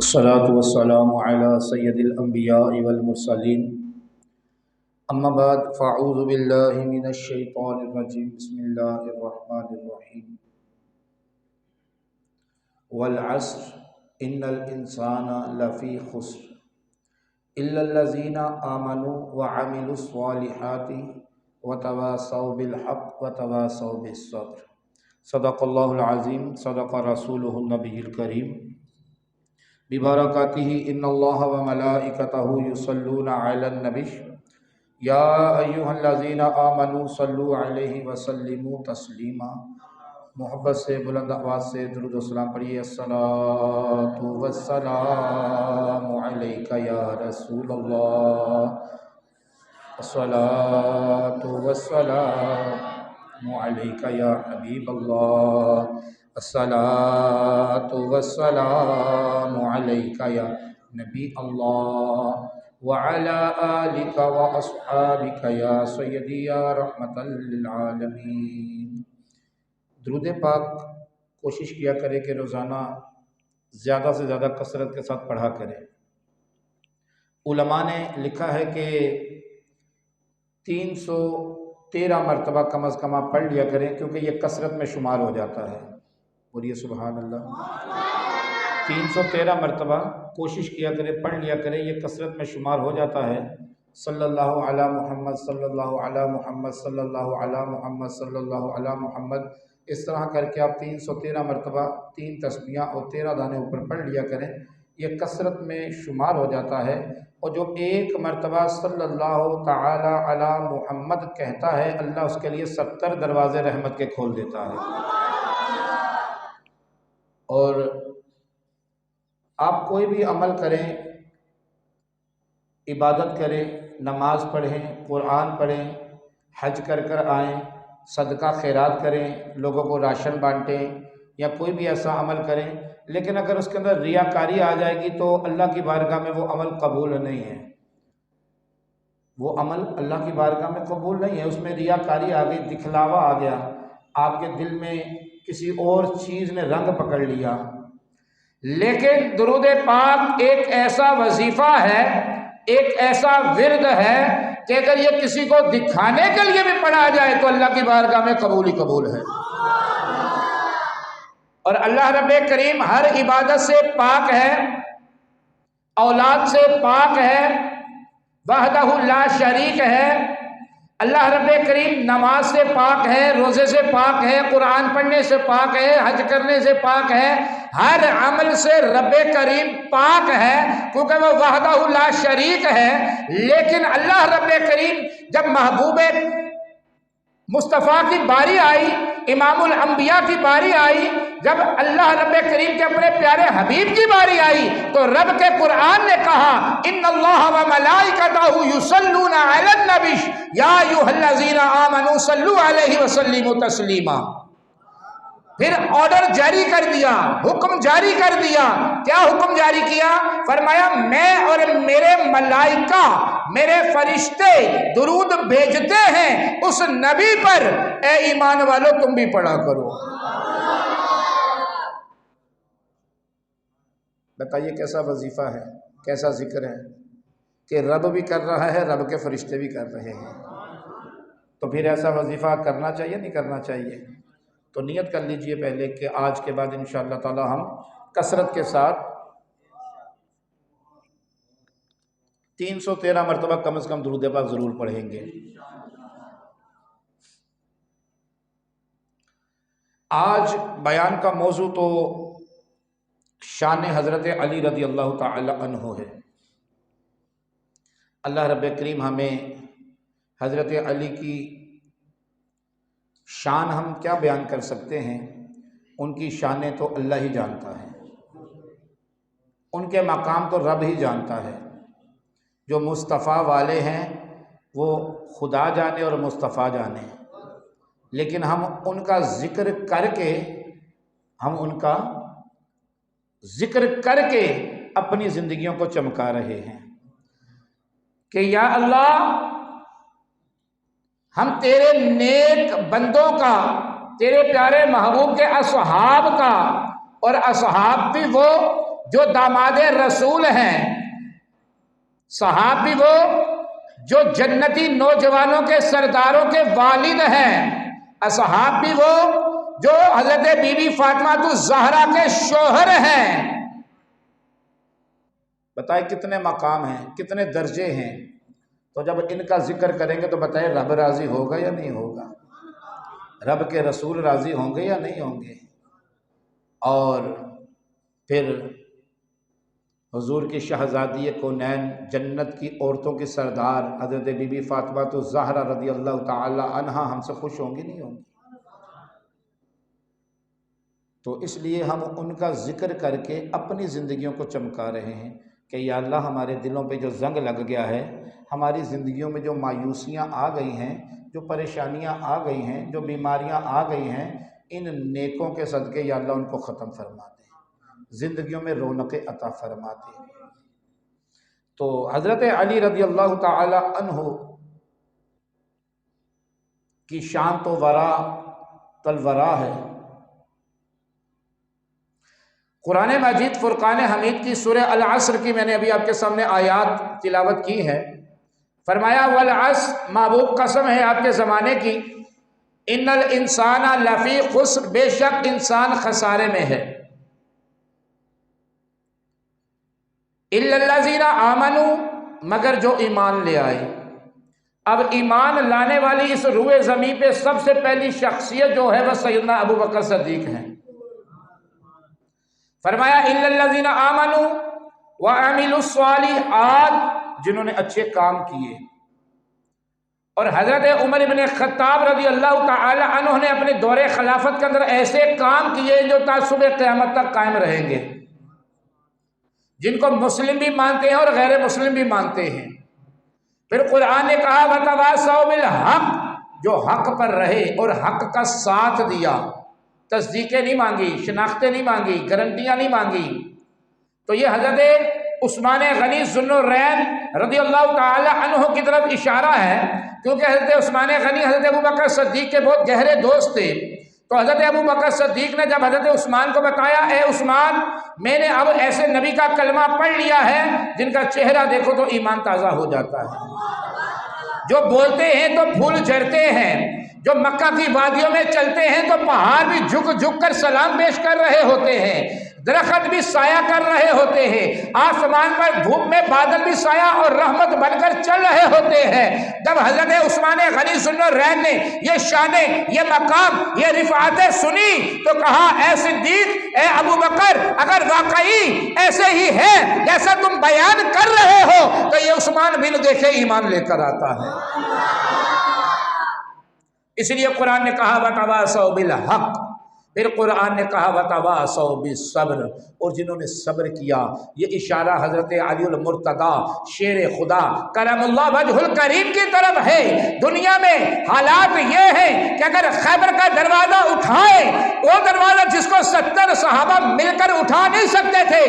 الصلاة والسلام على سید الانبیاء والمرسلین اما بعد فاعوذ باللہ من الشیطان الرجیم بسم اللہ الرحمن الرحیم والعصر ان الانسان لفی خسر الا الذین آمنوا وعملوا الصالحات وتواصوا بالحق وتواصوا بالصبر صدق اللہ العظیم صدق رسولہ النبی الکریم ببرکاتہ ان اللہ وملائکتہ یصلون علی النبی یا ایہا الذین آمنوا صلوا علیہ وسلموا تسلیما۔ محبت سے بلند آواز سے درود و سلام پڑھیے۔ الصلاۃ والسلام علیک یا رسول اللہ، الصلاۃ والسلام علیک یا حبیب اللہ، الصلاۃ والسلام علیک یا نبی اللہ وعلی آلک واصحابک یا سیدی یا رحمت للعالمین۔ درود پاک کوشش کیا کرے کہ روزانہ زیادہ سے زیادہ کثرت کے ساتھ پڑھا کرے۔ علماء نے لکھا ہے کہ 313 مرتبہ کم از کم آپ پڑھ لیا کریں، کیونکہ یہ کثرت میں شمار ہو جاتا ہے۔ بولیے سبحان اللہ۔ 313 مرتبہ کوشش کیا کرے، پڑھ لیا کرے، یہ کثرت میں شمار ہو جاتا ہے۔ صلی اللہ علی محمد، صلی اللہ علی محمد، صلی اللہ علی محمد، صلی اللہ علی محمد، اس طرح کر کے آپ 313 مرتبہ 3 تسبیحاں اور 13 دانے اوپر پڑھ لیا کریں، یہ کثرت میں شمار ہو جاتا ہے۔ اور جو ایک مرتبہ صلی اللہ تعالی علی محمد کہتا ہے، اللہ اس کے لیے 70 دروازے رحمت کے کھول دیتا ہے۔ اور آپ کوئی بھی عمل کریں، عبادت کریں، نماز پڑھیں، قرآن پڑھیں، حج کر کر آئیں، صدقہ خیرات کریں، لوگوں کو راشن بانٹیں، یا کوئی بھی ایسا عمل کریں، لیکن اگر اس کے اندر ریاکاری آ جائے گی تو اللہ کی بارگاہ میں وہ عمل قبول نہیں ہے۔ وہ عمل اللہ کی بارگاہ میں قبول نہیں ہے، اس میں ریاکاری آ گئی، دکھلاوا آ گیا، آپ کے دل میں کسی اور چیز نے رنگ پکڑ لیا۔ لیکن درود پاک ایک ایسا وظیفہ ہے، ایک ایسا ورد ہے کہ اگر یہ کسی کو دکھانے کے لیے بھی پڑھا جائے تو اللہ کی بارگاہ میں قبول ہی قبول ہے۔ اور اللہ رب کریم ہر عبادت سے پاک ہے، اولاد سے پاک ہے، وحدہ لا شریک ہے۔ اللہ رب کریم نماز سے پاک ہے، روزے سے پاک ہے، قرآن پڑھنے سے پاک ہے، حج کرنے سے پاک ہے، ہر عمل سے رب کریم پاک ہے، کیونکہ وہ وحدہ لا شریک ہے۔ لیکن اللہ رب کریم جب محبوب مصطفیٰ کی باری آئی، امام الانبیاء کی باری آئی، جب اللہ رب کریم کے اپنے پیارے حبیب کی باری آئی تو رب کے قرآن نے کہا ان اللہ وملائکتہ یصلون علی النبی یا ایھا الذین آمنوا صلوا علیہ وسلموا تسلیما۔ پھر آرڈر جاری کر دیا، حکم جاری کر دیا۔ کیا حکم جاری کیا؟ فرمایا میں اور میرے ملائکہ، میرے فرشتے درود بھیجتے ہیں اس نبی پر، اے ایمان والو تم بھی پڑھا کرو۔ بتائیے کیسا وظیفہ ہے، کیسا ذکر ہے کہ رب بھی کر رہا ہے، رب کے فرشتے بھی کر رہے ہیں۔ تو پھر ایسا وظیفہ کرنا چاہیے نہیں کرنا چاہیے؟ تو نیت کر لیجئے پہلے کہ آج کے بعد انشاءاللہ تعالی ہم کثرت کے ساتھ 313 مرتبہ کم از کم درود پاک ضرور پڑھیں گے۔ آج بیان کا موضوع تو شان حضرت علی رضی اللہ تعالی عنہ ہے۔ اللہ رب کریم ہمیں حضرت علی کی شان ہم کیا بیان کر سکتے ہیں، ان کی شانیں تو اللہ ہی جانتا ہے، ان کے مقام تو رب ہی جانتا ہے۔ جو مصطفیٰ والے ہیں وہ خدا جانے اور مصطفیٰ جانے، لیکن ہم ان کا ذکر کر کے، اپنی زندگیوں کو چمکا رہے ہیں کہ یا اللہ ہم تیرے نیک بندوں کا، تیرے پیارے محبوب کے اصحاب کا اور اصحاب بھی وہ جو داماد رسول ہیں، صحاب بھی وہ جو جنتی نوجوانوں کے سرداروں کے والد ہیں، اصحاب بھی وہ جو حضرت بی بی فاطمہ الزہرا کے شوہر ہیں۔ بتائیں کتنے مقام ہیں، کتنے درجے ہیں۔ تو جب ان کا ذکر کریں گے تو بتائیں رب راضی ہوگا یا نہیں ہوگا؟ رب کے رسول راضی ہوں گے یا نہیں ہوں گے؟ اور پھر حضور کی شہزادی کونین، جنت کی عورتوں کی سردار حضرت بی بی فاطمہ الزہرا رضی اللہ تعالی عنہا ہم سے خوش ہوں گی نہیں ہوں گی؟ تو اس لیے ہم ان کا ذکر کر کے اپنی زندگیوں کو چمکا رہے ہیں کہ یا اللہ ہمارے دلوں پہ جو زنگ لگ گیا ہے، ہماری زندگیوں میں جو مایوسیاں آ گئی ہیں، جو پریشانیاں آ گئی ہیں، جو بیماریاں آ گئی ہیں، ان نیکوں کے صدقے یا اللہ ان کو ختم فرما دے، زندگیوں میں رونق عطا فرما دے۔ تو حضرت علی رضی اللہ تعالی عنہ کی شان تو ورا تلورا ہے۔ قرآن مجید فرقان حمید کی سورہ العصر کی میں نے ابھی آپ کے سامنے آیات تلاوت کی ہے۔ فرمایا والعصر، محبوب قسم ہے آپ کے زمانے کی، ان الانسان لفی خسر، بے شک انسان خسارے میں ہے، الا الذین آمنوا، مگر جو ایمان لے آئے۔ اب ایمان لانے والی اس روئے زمین پہ سب سے پہلی شخصیت جو ہے وہ سیدنا ابو بکر صدیق ہیں۔ فرمایا الا الذین آمنوا وعملوا الصالحات، جنہوں نے اچھے کام کیے۔ اور حضرت عمر بن خطاب رضی اللہ تعالی عنہ نے اپنے دور خلافت کے اندر ایسے کام کیے جو تا صبح قیامت تک قائم رہیں گے، جن کو مسلم بھی مانتے ہیں اور غیر مسلم بھی مانتے ہیں۔ پھر قرآن نے کہا وَتَوَاصَوْا بِالْحَقِّ، جو حق پر رہے اور حق کا ساتھ دیا، تصدیقیں نہیں مانگی، شناختیں نہیں مانگی، گارنٹیاں نہیں مانگی۔ تو یہ حضرت عثمان غنی ذو النورین رضی اللہ تعالی عنہ کی طرف اشارہ ہے، کیونکہ حضرت عثمان غنی حضرت ابو بکر صدیق کے بہت گہرے دوست تھے۔ تو حضرت ابو بکر صدیق نے جب حضرت عثمان کو بتایا اے عثمان، میں نے اب ایسے نبی کا کلمہ پڑھ لیا ہے جن کا چہرہ دیکھو تو ایمان تازہ ہو جاتا ہے، جو بولتے ہیں تو پھول جھڑتے ہیں، جو مکہ کی وادیوں میں چلتے ہیں تو پہاڑ بھی جھک جھک کر سلام پیش کر رہے ہوتے ہیں، درخت بھی سایہ کر رہے ہوتے ہیں، آسمان پر دھوپ میں بادل بھی سایہ اور رحمت بن کر چل رہے ہوتے ہیں۔ جب حضرت عثمان غنی ذو النورین نے یہ شانیں، یہ مقام، یہ رفعتیں سنی تو کہا اے صدیق، اے ابو بکر، اگر واقعی ایسے ہی ہے جیسا تم بیان کر رہے ہو تو یہ عثمان بن دیکھے ایمان لے کر آتا ہے۔ اس لیے قرآن نے کہا وَتَوَاصَوْا بِالْحَقِّ، پھر قرآن نے کہا وَتَوَاصَوْا بِالصَّبْرِ، اور جنہوں نے صبر کیا۔ یہ اشارہ حضرت علی المرتضیٰ شیر خدا کرم اللہ وجہ الکریم کی طرف ہے۔ دنیا میں حالات یہ ہیں کہ اگر خیبر کا دروازہ اٹھائے، وہ دروازہ جس کو 70 صحابہ مل کر اٹھا نہیں سکتے تھے،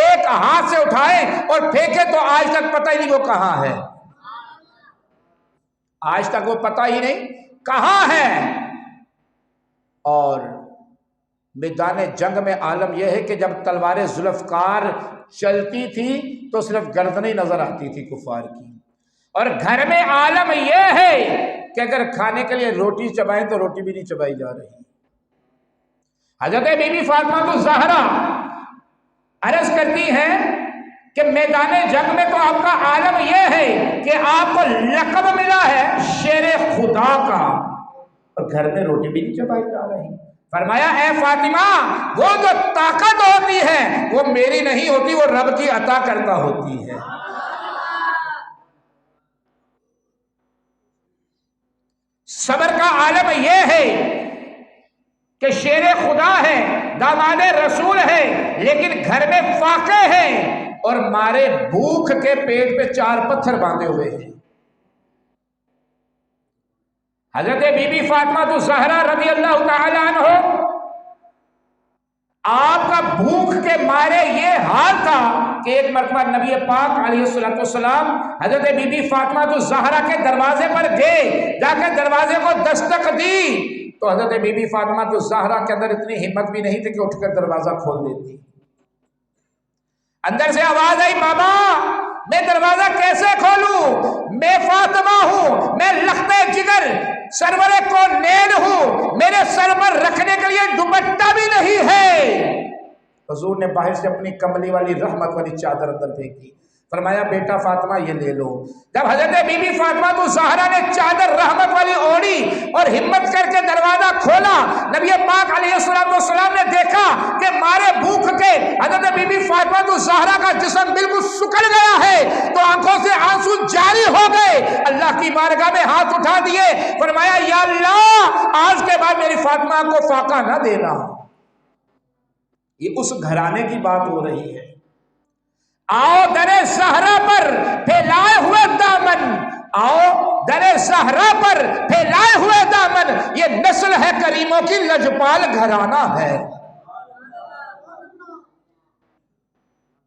ایک ہاتھ سے اٹھائے اور پھینکے تو آج تک پتہ ہی نہیں وہ کہاں ہے، آج تک وہ پتہ ہی نہیں کہاں ہے۔ اور میدان جنگ میں عالم یہ ہے کہ جب تلوار ذوالفقار چلتی تھی تو صرف گردنیں نظر آتی تھی کفار کی، اور گھر میں عالم یہ ہے کہ اگر کھانے کے لیے روٹی چبائیں تو روٹی بھی نہیں چبائی جا رہی۔ حضرت بی بی فاطمہ الزہرا عرض کرتی ہیں کہ میدان جنگ میں تو آپ کا عالم یہ ہے کہ آپ کو لقب ملا ہے شیر خدا کا، اور گھر میں روٹی بھی نہیں چبائی جا رہی۔ فرمایا اے فاطمہ، وہ جو طاقت ہوتی ہے وہ میری نہیں ہوتی، وہ رب کی عطا کرتا ہوتی ہے۔ صبر کا عالم یہ ہے کہ شیر خدا ہے، داماد رسول ہے، لیکن گھر میں فاقے ہیں اور مارے بھوک کے پیٹ پہ 4 پتھر باندھے ہوئے ہیں۔ حضرت بی بی فاطمہ الزہرا رضی اللہ تعالی عنہ، آپ کا بھوک کے مارے یہ حال تھا کہ ایک مرتبہ نبی پاک علیہ السلام حضرت بی بی فاطمہ الزہرا کے دروازے پر گئے، جا کے دروازے کو دستک دی تو حضرت بی بی فاطمہ تو زہرا کے اندر اتنی ہمت بھی نہیں تھی کہ اٹھ کر دروازہ کھول دیتی. اندر سے آواز آئی بابا میں دروازہ کیسے کھولوں، میں فاطمہ ہوں، میں لختے جگر سرور کونین ہوں، میرے سر پر رکھنے کے لیے دوپٹہ بھی نہیں ہے. حضور نے باہر سے اپنی کملی والی رحمت والی چادر اندر پھینکی، فرمایا بیٹا فاطمہ یہ لے لو. جب حضرت بی بی فاطمہ تو زہرا نے چادر رحمت والی اوڑھی اور ہمت کر کے دروازہ کھولا، نبی پاک علیہ السلام نے دیکھا کہ مارے بھوک کے حضرت بی بی فاطمہ تو زہرا کا جسم بالکل سکڑ گیا ہے، تو آنکھوں سے آنسو جاری ہو گئے. اللہ کی بارگاہ میں ہاتھ اٹھا دیے، فرمایا یا اللہ آج کے بعد میری فاطمہ کو فاقہ نہ دینا. یہ اس گھرانے کی بات ہو رہی ہے. آؤ در زہرا پر پھیلائے ہوئے دامن، آؤ در زہرا پر پھیلائے ہوئے دامن، یہ نسل ہے کریموں کی لجپال گھرانہ ہے.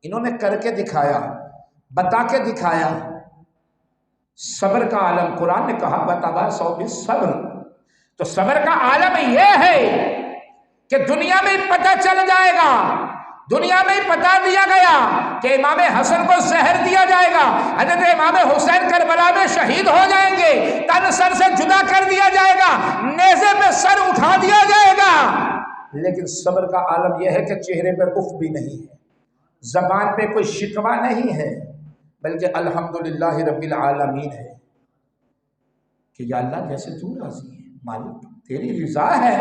انہوں نے کر کے دکھایا، بتا کے دکھایا. صبر کا عالم، قرآن نے کہا وتواصوا بالصبر. تو صبر کا عالم یہ ہے کہ دنیا میں پتہ چل جائے گا، دنیا میں پتہ دیا گیا کہ امام حسن کو زہر دیا جائے گا، حضرت امام حسین کربلا میں شہید ہو جائیں گے، تن سر سے جدا کر دیا جائے گا، نیزے پہ سر اٹھا دیا جائے گا. لیکن صبر کا عالم یہ ہے کہ چہرے پر اف بھی نہیں ہے، زبان پہ کوئی شکوہ نہیں ہے، بلکہ الحمدللہ رب العالمین ہے کہ یا اللہ جیسے تو راضی ہے، مالک تیری رضا ہے.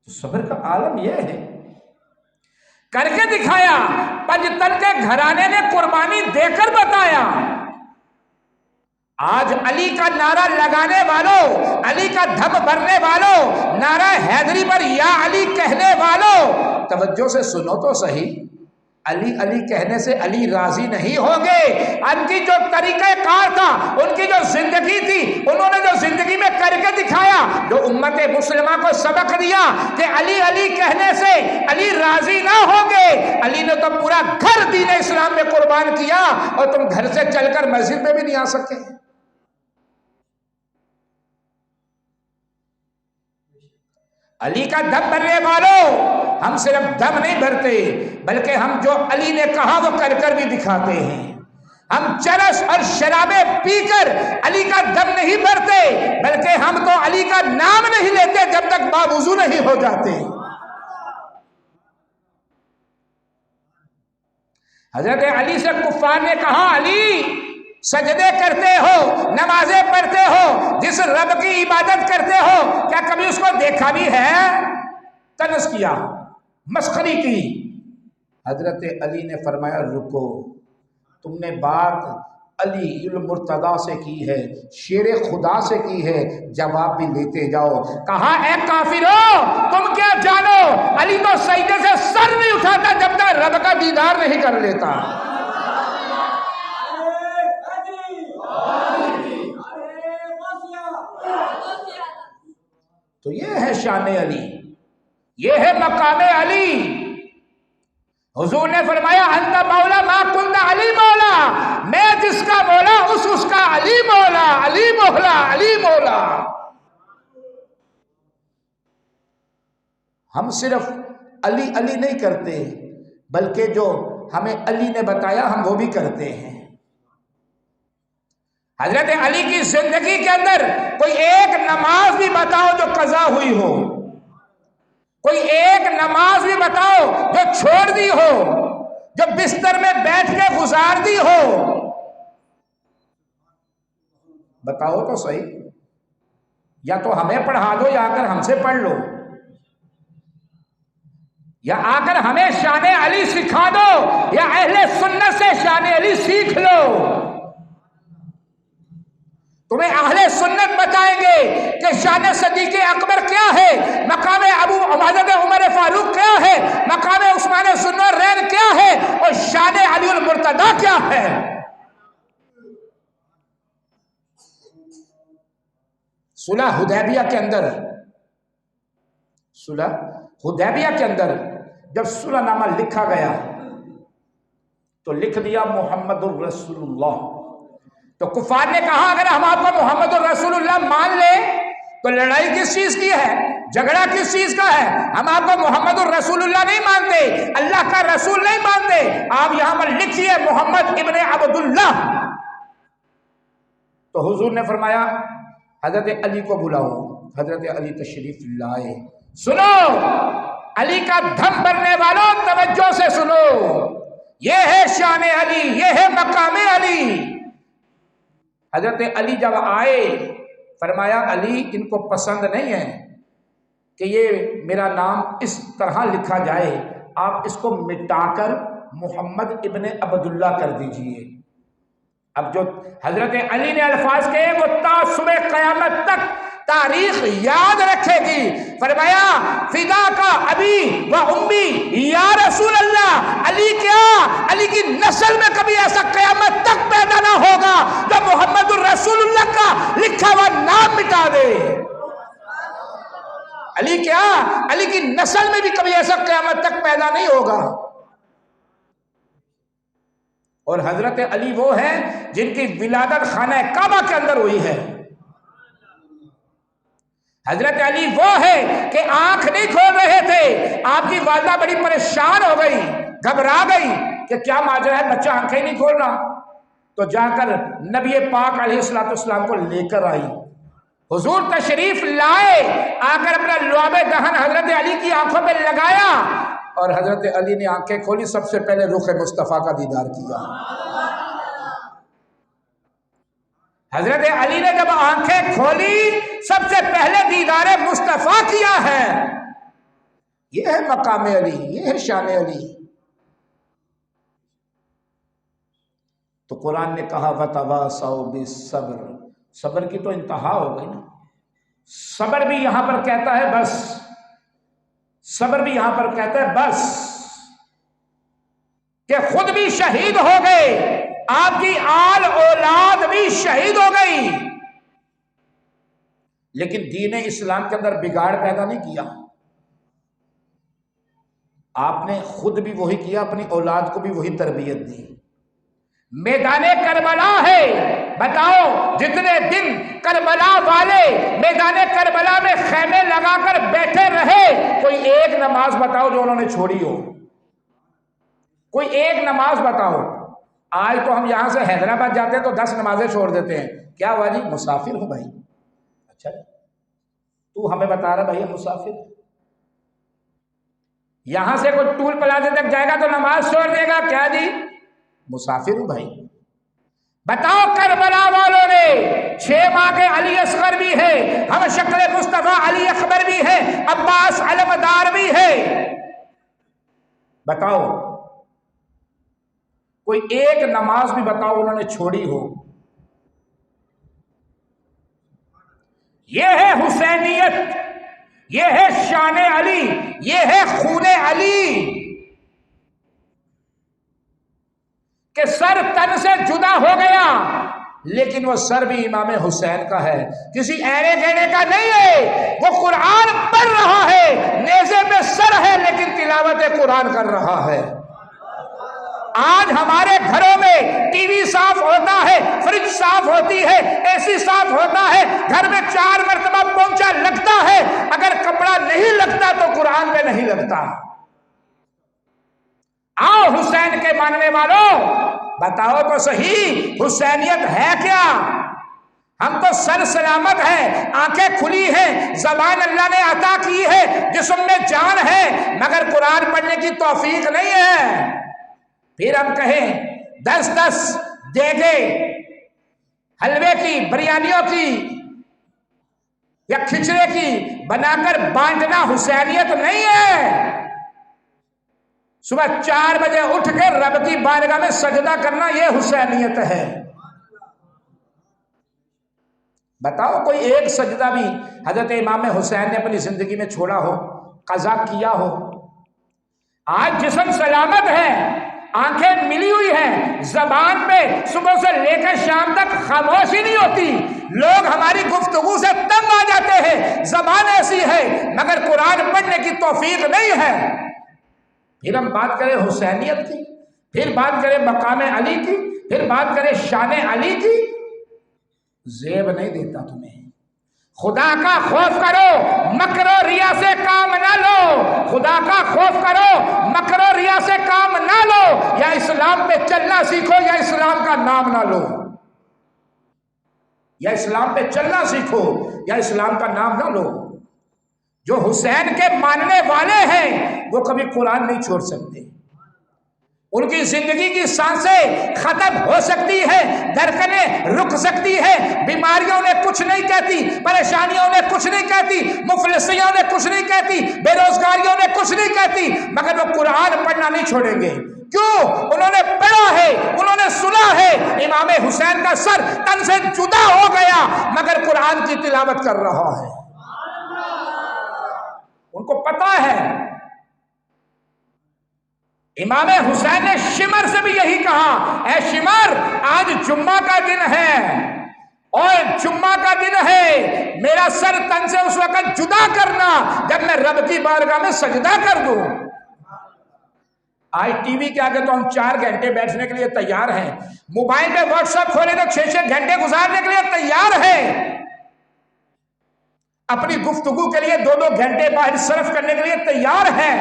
تو صبر کا عالم یہ ہے. کر کے دکھایا، پنجتن کے گھرانے نے قربانی دے کر بتایا. آج علی کا نعرہ لگانے والوں، علی کا دھم بھرنے والوں، نعرہ حیدری پر یا علی کہنے والوں، توجہ سے سنو تو صحیح. علی علی کہنے سے علی راضی نہیں ہوں گے. ان کی جو طریقہ کار تھا، ان کی جو زندگی تھی، انہوں نے جو زندگی میں کر کے دکھایا، جو امت مسلمہ کو سبق دیا کہ علی علی کہنے سے علی راضی نہ ہوں گے. علی نے تو پورا گھر دین اسلام میں قربان کیا اور تم گھر سے چل کر مسجد میں بھی نہیں آ سکے. علی کا دم بھرنے والوں، ہم صرف دم نہیں بھرتے بلکہ ہم جو علی نے کہا وہ کر کر بھی دکھاتے ہیں. ہم چرس اور شرابیں پی کر علی کا دم نہیں بھرتے بلکہ ہم تو علی کا نام نہیں لیتے جب تک باوضو نہیں ہو جاتے. حضرت علی سے کفار نے کہا علی سجدے کرتے ہو، نمازیں پڑھتے ہو، جس رب کی عبادت کرتے ہو کیا کبھی اس کو دیکھا بھی ہے؟ طنز کیا، مسخری کی. حضرت علی نے فرمایا رکو، تم نے بات علی المرتضیٰ سے کی ہے، شیر خدا سے کی ہے، جواب بھی لیتے جاؤ. کہا اے کافرو تم کیا جانو، علی تو سجدے سے سر نہیں اٹھاتا جب تک رب کا دیدار نہیں کر لیتا. تو یہ ہے شان علی، یہ ہے مقام علی. حضور نے فرمایا انت مولا ما کنت علی مولا، میں جس کا مولا اس کا علی مولا، علی مولا، علی مولا. ہم صرف علی علی نہیں کرتے بلکہ جو ہمیں علی نے بتایا ہم وہ بھی کرتے ہیں. حضرت علی کی زندگی کے اندر کوئی ایک نماز بھی بتاؤ جو قضا ہوئی ہو، کوئی ایک نماز بھی بتاؤ جو چھوڑ دی ہو، جو بستر میں بیٹھ کے گزار دی ہو. بتاؤ تو صحیح، یا تو ہمیں پڑھا دو یا آ کر ہم سے پڑھ لو، یا آ کر ہمیں شان علی سکھا دو، یا اہل سنت سے شان علی سیکھ لو. تمہیں اہل سنت بتائیں گے کہ شان صدیق اکبر کیا ہے، مقام ابو حضرت عمر فاروق کیا ہے، مقام عثمان ذوالنورین کیا ہے، اور شان علی المرتضیٰ کیا ہے. صلح حدیبیہ کے اندر جب صلح نامہ لکھا گیا تو لکھ دیا محمد الرسول اللہ. تو کفار نے کہا اگر ہم آپ کو محمد الرسول اللہ مان لیں تو لڑائی کس چیز کی ہے؟ جھگڑا کس چیز کا ہے؟ ہم آپ کو محمد الرسول اللہ نہیں مانتے، اللہ کا رسول نہیں مانتے، آپ یہاں پر لکھیے محمد ابن عبداللہ۔ تو حضور نے فرمایا حضرت علی کو بلاؤ۔ حضرت علی تشریف لائے۔ سنو علی کا دھم بھرنے والوں، توجہ سے سنو، یہ ہے شان علی، یہ ہے مقام علی۔ حضرت علی جب آئے فرمایا علی ان کو پسند نہیں ہے کہ یہ میرا نام اس طرح لکھا جائے، آپ اس کو مٹا کر محمد ابن عبداللہ کر دیجئے۔ اب جو حضرت علی نے الفاظ کہے وہ تا صبح قیامت تک تاریخ یاد رکھے گی۔ فرمایا فدا کا ابی و امی یا رسول اللہ، علی کیا علی کی نسل میں کبھی ایسا قیامت تک پیدا نہ ہوگا جو محمد الرسول اللہ کا لکھا ہوا نام مٹا دے۔ علی کیا علی کی نسل میں بھی کبھی ایسا قیامت تک پیدا نہیں ہوگا۔ اور حضرت علی وہ ہیں جن کی ولادت خانہ کعبہ کے اندر ہوئی ہے۔ حضرت علی وہ ہے کہ آنکھ نہیں کھول رہے تھے، آپ کی والدہ بڑی پریشان ہو گئی، گھبرا گئی کہ کیا ماجرا ہے، بچہ آنکھیں نہیں کھول رہا، تو جا کر نبی پاک علیہ السلام کو لے کر آئی۔ حضور تشریف لائے، آ کر اپنا لعاب دہن حضرت علی کی آنکھوں پہ لگایا، اور حضرت علی نے آنکھیں کھولی، سب سے پہلے رخ مصطفیٰ کا دیدار کیا۔ حضرت علی نے جب آنکھیں کھولی سب سے پہلے دیدار مصطفیٰ کیا ہے۔ یہ ہے مقام علی، یہ ہے شان علی۔ تو قرآن نے کہا وَتَوَاصَوْا بِالصَّبْرِ، صبر کی تو انتہا ہو گئی نا۔ صبر بھی یہاں پر کہتا ہے بس، صبر بھی یہاں پر کہتا ہے بس، کہ خود بھی شہید ہو گئے، آپ کی آل اولاد بھی شہید ہو گئی، لیکن دین اسلام کے اندر بگاڑ پیدا نہیں کیا۔ آپ نے خود بھی وہی کیا، اپنی اولاد کو بھی وہی تربیت دی۔ میدان کربلا ہے، بتاؤ جتنے دن کربلا والے میدان کربلا میں خیمے لگا کر بیٹھے رہے، کوئی ایک نماز بتاؤ جو انہوں نے چھوڑی ہو، کوئی ایک نماز بتاؤ۔ آج تو ہم یہاں سے حیدرآباد جاتے ہیں تو 10 نمازیں چھوڑ دیتے ہیں، کیا ہوا جی مسافر ہو بھائی؟ اچھا تو ہمیں بتا رہا بھائی مسافر، یہاں سے کوئی ٹول پلازے تک جائے گا تو نماز چھوڑ دے گا، کیا جی مسافر ہوں بھائی؟ بتاؤ کربلا والوں نے 6 ماہ کے علی اصغر بھی ہے، ہم شکل مصطفیٰ علی اکبر بھی ہے، عباس علمدار بھی ہے، بتاؤ کوئی ایک نماز بھی بتاؤ انہوں نے چھوڑی ہو۔ یہ ہے حسینیت، یہ ہے شان علی، یہ ہے خون علی، کہ سر تن سے جدا ہو گیا لیکن وہ سر بھی امام حسین کا ہے، کسی اینے گینے کا نہیں ہے۔ وہ قرآن پڑھ رہا ہے، نیزے میں سر ہے لیکن تلاوت قرآن کر رہا ہے۔ آج ہمارے گھروں میں ٹی وی صاف ہوتا ہے، فریج صاف ہوتی ہے، اے سی صاف ہوتا ہے، گھر میں 4 مرتبہ پونچھا لگتا ہے، اگر کپڑا نہیں لگتا تو قرآن میں نہیں لگتا۔ آؤ حسین کے ماننے والوں بتاؤ تو صحیح حسینیت ہے کیا؟ ہم تو سر سلامت ہے، آنکھیں کھلی ہیں، زبان اللہ نے عطا کی ہے، جسم میں جان ہے، مگر قرآن پڑھنے کی توفیق نہیں ہے۔ پھر ہم کہیں 10 دیگے حلوے کی، بریانیوں کی یا کھچڑے کی بنا کر بانٹنا حسینیت نہیں ہے۔ صبح 4 بجے اٹھ کے رب کی بارگاہ میں سجدہ کرنا یہ حسینیت ہے۔ بتاؤ کوئی ایک سجدہ بھی حضرت امام حسین نے اپنی زندگی میں چھوڑا ہو، قضا کیا ہو؟ آج جسم سلامت ہے، آنکھیں ملی ہوئی ہیں، زبان پہ صبح سے لے کر شام تک خاموشی نہیں ہوتی، لوگ ہماری گفتگو سے تنگ آ جاتے ہیں، زبان ایسی ہے مگر قرآن پڑھنے کی توفیق نہیں ہے۔ پھر ہم بات کریں حسینیت کی، پھر بات کریں مقام علی کی، پھر بات کریں شان علی کی، زیب نہیں دیتا تمہیں۔ خدا کا خوف کرو، مکر و ریا سے کام نہ لو۔ خدا کا خوف کرو، مکر و ریا سے کام نہ لو۔ یا اسلام پہ چلنا سیکھو یا اسلام کا نام نہ لو۔ یا اسلام پہ چلنا سیکھو یا اسلام کا نام نہ لو۔ جو حسین کے ماننے والے ہیں وہ کبھی قرآن نہیں چھوڑ سکتے۔ ان کی زندگی کی سانسیں ختم ہو سکتی ہے، دھڑکنیں رک سکتی ہے، بیماریوں نے کچھ نہیں کہتی، پریشانیوں نے کچھ نہیں کہتی، مفلسیوں نے کچھ نہیں کہتی، بے روزگاریوں نے کچھ نہیں کہتی، مگر وہ قرآن پڑھنا نہیں چھوڑیں گے۔ کیوں؟ انہوں نے پڑھا ہے، انہوں نے سنا ہے۔ امام حسین کا سر تن سے جدا ہو گیا مگر قرآن کی تلاوت کر رہا ہے۔ ان کو پتا ہے۔ امام حسین نے شمر سے بھی یہی کہا، اے شمر آج جمعہ کا دن ہے اور جمعہ کا دن ہے، میرا سر تن سے اس وقت جدا کرنا جب میں رب کی بارگاہ میں سجدہ کر دوں۔ آج ٹی وی کے آگے تو ہم 4 گھنٹے بیٹھنے کے لیے تیار ہیں، موبائل پہ واٹس ایپ کھولے تو 6 گھنٹے گزارنے کے لیے تیار ہیں، اپنی گفتگو کے لیے 2 گھنٹے باہر صرف کرنے کے لیے تیار ہیں،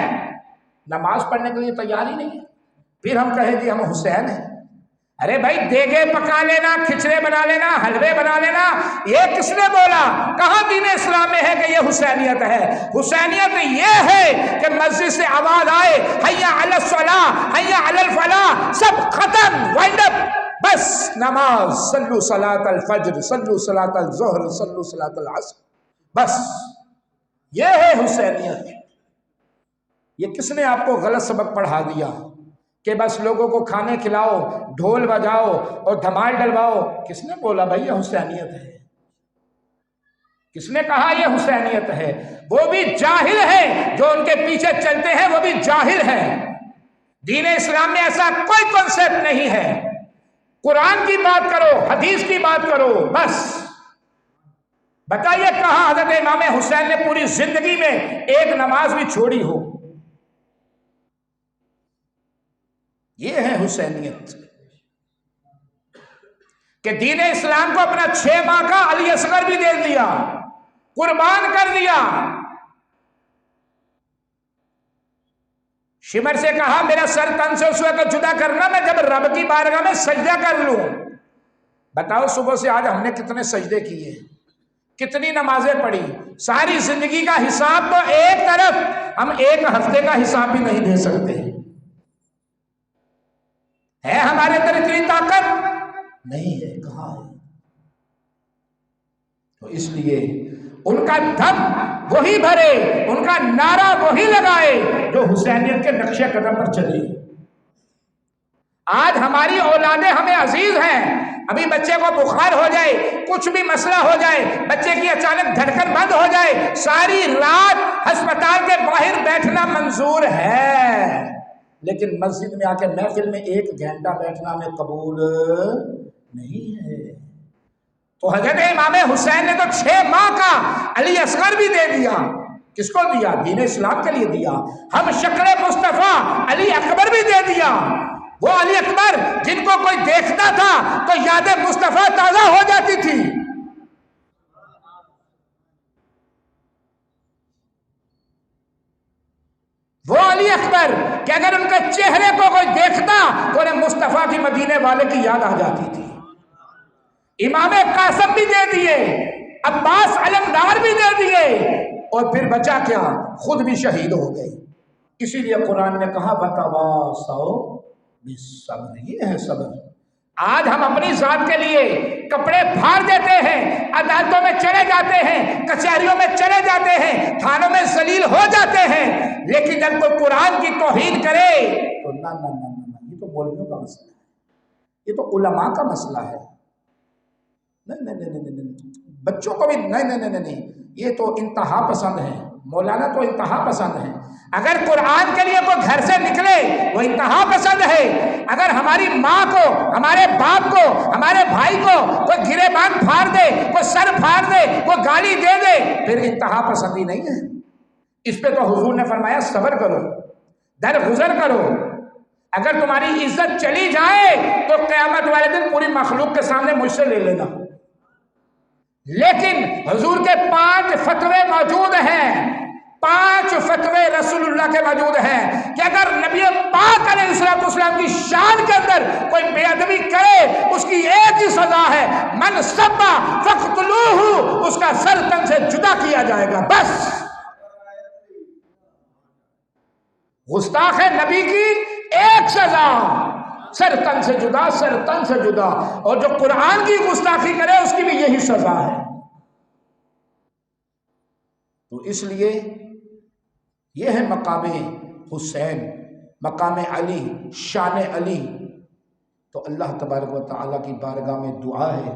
نماز پڑھنے کے لیے تیار ہی نہیں ہے۔ پھر ہم کہیں جی ہم حسین ہیں۔ ارے بھائی دیگے پکا لینا، کھچڑے بنا لینا، حلوے بنا لینا، یہ کس نے بولا؟ کہاں دین اسلام میں ہے کہ یہ حسینیت ہے؟ حسینیت یہ ہے کہ مسجد سے آواز آئے حیا علی الصلاۃ حیا علی الفلاح، سب ختم، وائنڈ اپ، بس نماز، صلو صلاۃ الفجر، صلو صلاۃ الظہر، صلو صلاۃ العصر، بس یہ ہے حسینیت۔ یہ کس نے آپ کو غلط سبق پڑھا دیا کہ بس لوگوں کو کھانے کھلاؤ، ڈھول بجاؤ اور دھمال ڈلواؤ؟ کس نے بولا بھائی یہ حسینیت ہے؟ کس نے کہا یہ حسینیت ہے؟ وہ بھی جاہل ہیں، جو ان کے پیچھے چلتے ہیں وہ بھی جاہل ہیں۔ دین اسلام میں ایسا کوئی کنسپٹ نہیں ہے۔ قرآن کی بات کرو، حدیث کی بات کرو، بس۔ بتائیے کہاں حضرت امام حسین نے پوری زندگی میں ایک نماز بھی چھوڑی ہو؟ یہ ہے حسینیت کہ دین اسلام کو اپنا 6 ماہ کا علی اصغر بھی دے دیا، قربان کر دیا۔ شمر سے کہا میرا سر تن سے اس وقت جدا کرنا میں جب رب کی بارگاہ میں سجدہ کر لوں۔ بتاؤ صبح سے آج ہم نے کتنے سجدے کیے، کتنی نمازیں پڑھی؟ ساری زندگی کا حساب تو ایک طرف، ہم ایک ہفتے کا حساب بھی نہیں دے سکتے۔ ہے ہمارے اندر اتنی طاقت؟ نہیں ہے، کہاں ہے؟ تو اس لیے ان کا دم وہی بھرے، ان کا نعرہ وہی لگائے جو حسینیت کے نقش قدم پر چلی۔ آج ہماری اولادیں ہمیں عزیز ہیں، ابھی بچے کو بخار ہو جائے، کچھ بھی مسئلہ ہو جائے، بچے کی اچانک دھڑکن بند ہو جائے، ساری رات ہسپتال کے باہر بیٹھنا منظور ہے، لیکن مسجد میں آ کے محفل میں 1 گھنٹہ بیٹھنا ہمیں قبول نہیں ہے۔ تو حضرت امام حسین نے تو 6 ماہ کا علی اصغر بھی دے دیا۔ کس کو دیا؟ دین اسلام کے لیے دیا۔ ہم شکل مصطفیٰ علی اکبر بھی دے دیا۔ وہ علی اکبر جن کو کوئی دیکھتا تھا تو یاد مصطفیٰ تازہ ہو جاتی تھی۔ وہ علی اکبر کہ اگر ان کے چہرے کو کوئی دیکھتا تو انہیں مصطفیٰ کی مدینے والے کی یاد آ جاتی تھی۔ امام قاسم بھی دے دیے، عباس علمدار بھی دے دیے، اور پھر بچا کیا؟ خود بھی شہید ہو گئے۔ اسی لیے قرآن نے کہا وَتَوَاصَوْا بِالصَّبْرِ، یہ ہے صبر۔ آج ہم اپنی ذات کے لیے کپڑے پھاڑ دیتے ہیں، عدالتوں میں چلے جاتے ہیں، کچہریوں میں چلے جاتے ہیں، تھانوں میں ذلیل ہو جاتے ہیں، لیکن جب کوئی قرآن کی توہین کرے تو نہ نہ نہ نہ، یہ تو مولویوں کا مسئلہ ہے، یہ تو علماء کا مسئلہ ہے، نہیں نہیں نہیں نہیں نہیں، بچوں کو بھی نہیں نہیں نہیں نہیں، یہ تو انتہا پسند ہے، مولانا تو انتہا پسند ہے۔ اگر قرآن کے لیے کوئی گھر سے نکلے وہ انتہا پسند ہے، اگر ہماری ماں کو، ہمارے باپ کو، ہمارے بھائی کو کوئی گریبان پھاڑ دے، کوئی سر پھاڑ دے، کوئی گالی دے دے، پھر انتہا پسندی نہیں ہے۔ اس پہ تو حضور نے فرمایا صبر کرو، درگزر کرو۔ اگر تمہاری عزت چلی جائے تو قیامت والے دن پوری مخلوق کے سامنے مجھ سے لے لینا۔ لیکن حضور کے 5 فتوے موجود ہیں، 5 فتوے رسول اللہ کے موجود ہیں کہ اگر نبی پاک علیہ السلام کی شان کے اندر کوئی بے ادبی کرے اس کی ایک ہی سزا ہے، من سبا فقتلوہ، اس کا سر تن سے جدا کیا جائے گا، بس۔ گستاخ نبی کی ایک سزا، سر تن سے جدا، سر تن سے جدا، اور جو قرآن کی گستاخی کرے اس کی بھی یہی سزا ہے۔ تو اس لیے یہ ہے مقام حسین، مقام علی، شان علی۔ تو اللہ تبارک و تعالیٰ کی بارگاہ میں دعا ہے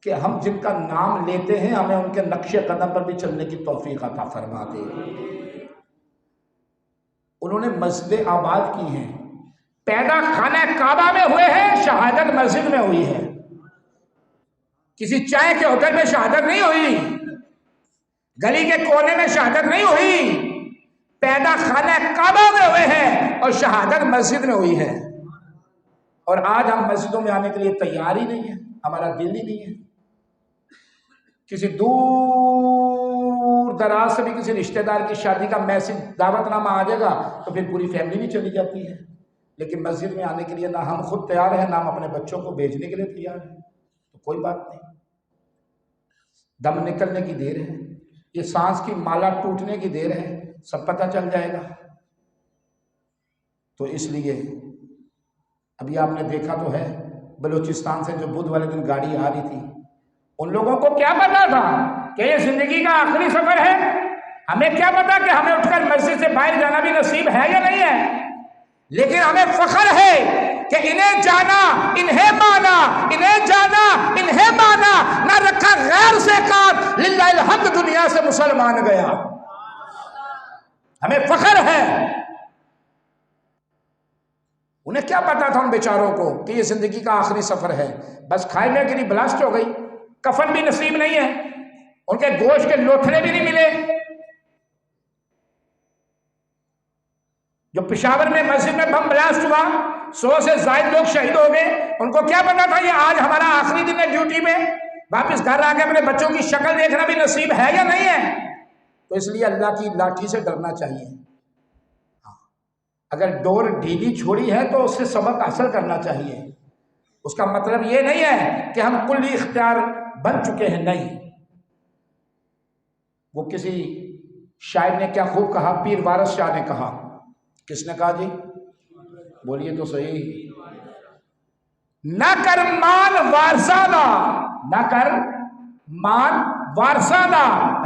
کہ ہم جن کا نام لیتے ہیں ہمیں ان کے نقش قدم پر بھی چلنے کی توفیق عطا فرما دے۔ انہوں نے مسجد آباد کی ہیں، پیدا خانہ کعبہ میں ہوئے ہیں، شہادت مسجد میں ہوئی ہے، کسی چائے کے ہوٹل میں شہادت نہیں ہوئی، گلی کے کونے میں شہادت نہیں ہوئی، پیدا خانہ کعبہ میں ہوئے ہیں اور شہادت مسجد میں ہوئی ہے۔ اور آج ہم مسجدوں میں آنے کے لیے تیار ہی نہیں ہے، ہمارا دل ہی نہیں ہے۔ کسی دور دراز سے بھی کسی رشتہ دار کی شادی کا میسج، دعوت نامہ آ جائے گا تو پھر پوری فیملی بھی چلی جاتی ہے، لیکن مسجد میں آنے کے لیے نہ ہم خود تیار ہیں، نہ ہم اپنے بچوں کو بھیجنے کے لیے تیار ہیں۔ تو کوئی بات نہیں، دم نکلنے کی دیر ہے، یہ سانس کی مالا ٹوٹنے کی دیر ہے، سب پتہ چل جائے گا۔ تو اس لیے ابھی آپ نے دیکھا تو ہے، بلوچستان سے جو بدھ والے دن گاڑی آ رہی تھی، ان لوگوں کو کیا پتا تھا کہ یہ زندگی کا آخری سفر ہے؟ ہمیں کیا پتا کہ ہمیں اٹھ کر مسجد سے باہر جانا بھی نصیب ہے یا نہیں ہے؟ لیکن ہمیں فخر ہے کہ انہیں جانا انہیں مانا، انہیں جانا انہیں مانا، نہ رکھا غیر سے کام، للہ الحمد دنیا سے مسلمان گیا۔ ہمیں فخر ہے۔ انہیں کیا پتا تھا ان بیچاروں کو کہ یہ زندگی کا آخری سفر ہے؟ بس کھائے میں گری بلاسٹ ہو گئی، کفن بھی نصیب نہیں ہے، ان کے گوشت کے لوتھڑے بھی نہیں ملے۔ جو پشاور میں مسجد میں بم بلاسٹ ہوا، 100 سے زائد لوگ شہید ہو گئے، ان کو کیا پتا تھا یہ آج ہمارا آخری دن ہے ڈیوٹی میں، واپس گھر آ کے اپنے بچوں کی شکل دیکھنا بھی نصیب ہے یا نہیں ہے؟ تو اس لیے اللہ کی لاٹھی سے ڈرنا چاہیے۔ اگر ڈور ڈھیلی چھوڑی ہے تو اس سے سبق حاصل کرنا چاہیے۔ اس کا مطلب یہ نہیں ہے کہ ہم کلی اختیار بن چکے ہیں، نہیں۔ وہ کسی شاعر نے کیا خوب کہا، پیر وارث شاہ نے کہا، کس نے کہا جی؟ بولیے تو صحیح۔ نہ کر مان وارثانہ، نہ کر مان وارثانہ،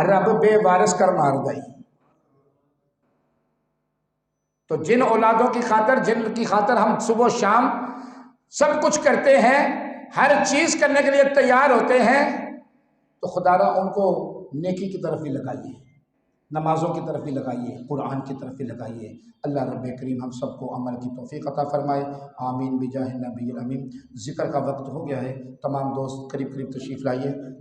رب بے وارث کر مار گئی۔ تو جن اولادوں کی خاطر، جن کی خاطر ہم صبح و شام سب کچھ کرتے ہیں، ہر چیز کرنے کے لیے تیار ہوتے ہیں، تو خدا را ان کو نیکی کی طرف بھی لگائیے، نمازوں کی طرف بھی لگائیے، قرآن کی طرف بھی لگائیے۔ اللہ رب کریم ہم سب کو عمل کی توفیق عطا فرمائے، آمین بجاہ النبی الامین۔ ذکر کا وقت ہو گیا ہے، تمام دوست قریب قریب تشریف لائیے۔